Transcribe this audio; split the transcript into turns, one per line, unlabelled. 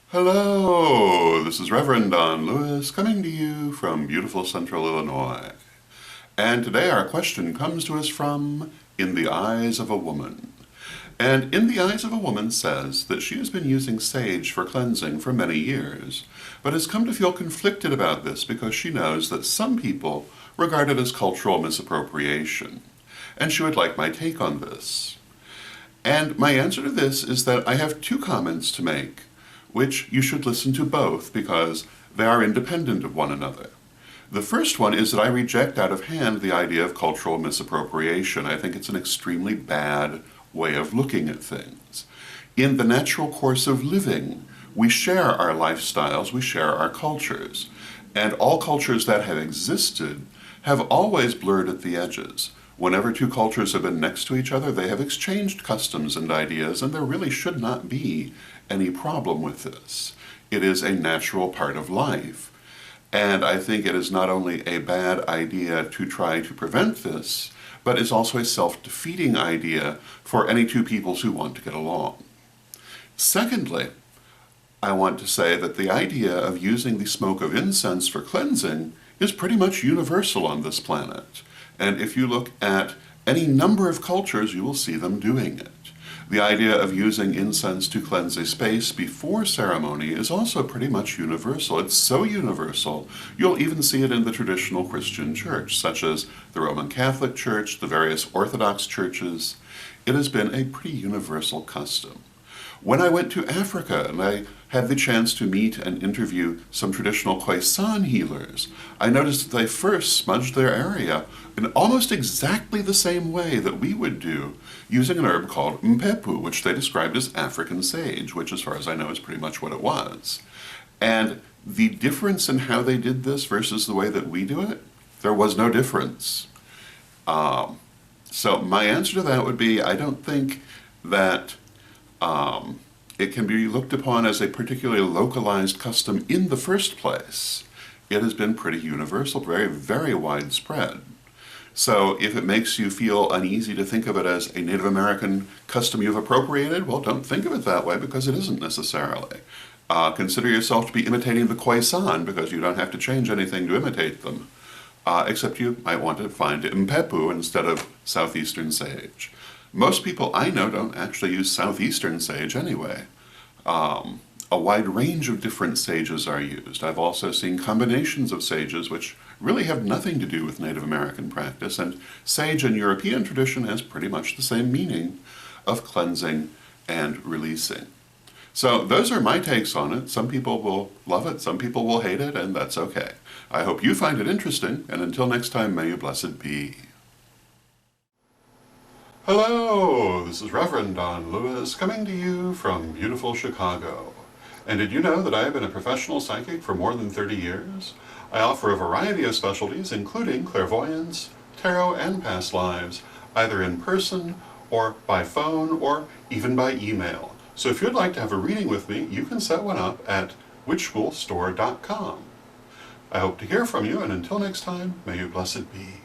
Hello, this is Reverend Don Lewis coming to you from beautiful Central Illinois. And today our question comes to us from In the Eyes of a Woman. And In the Eyes of a Woman says that she has been using sage for cleansing for many years, but has come to feel conflicted about this because she knows that some people regard it as cultural misappropriation. And she would like my take on this. And my answer to this is that I have two comments to make, which you should listen to both because they are independent of one another. The first one is that I reject out of hand the idea of cultural misappropriation. I think it's an extremely bad way of looking at things. In the natural course of living, we share our lifestyles, we share our cultures, and all cultures that have existed have always blurred at the edges. Whenever two cultures have been next to each other, they have exchanged customs and ideas, and there really should not be any problem with this. It is a natural part of life. And I think it is not only a bad idea to try to prevent this, but is also a self-defeating idea for any two peoples who want to get along. Secondly, I want to say that the idea of using the smoke of incense for cleansing is pretty much universal on this planet. And if you look at any number of cultures, you will see them doing it. The idea of using incense to cleanse a space before ceremony is also pretty much universal. It's so universal, you'll even see it in the traditional Christian church, such as the Roman Catholic Church, the various Orthodox churches. It has been a pretty universal custom. When I went to Africa and I had the chance to meet and interview some traditional Khoisan healers, I noticed that they first smudged their area in almost exactly the same way that we would do, using an herb called mpepu, which they described as African sage, which as far as I know is pretty much what it was. And the difference in how they did this versus the way that we do it, there was no difference. So my answer to that would be, I don't think that it can be looked upon as a particularly localized custom in the first place. It has been pretty universal, very, very widespread. So if it makes you feel uneasy to think of it as a Native American custom you've appropriated, well, don't think of it that way because it isn't necessarily. Consider yourself to be imitating the Khoisan because you don't have to change anything to imitate them, except you might want to find mpepu instead of southeastern sage. Most people I know don't actually use southeastern sage anyway. A wide range of different sages are used. I've also seen combinations of sages which really have nothing to do with Native American practice, and sage in European tradition has pretty much the same meaning of cleansing and releasing. So those are my takes on it. Some people will love it, some people will hate it, and that's okay. I hope you find it interesting, and until next time, may you blessed be. Hello, this is Reverend Don Lewis coming to you from beautiful Chicago. And did you know that I have been a professional psychic for more than 30 years? I offer a variety of specialties including clairvoyance, tarot, and past lives, either in person or by phone or even by email. So if you'd like to have a reading with me, you can set one up at witchschoolstore.com. I hope to hear from you, and until next time, may you blessed be.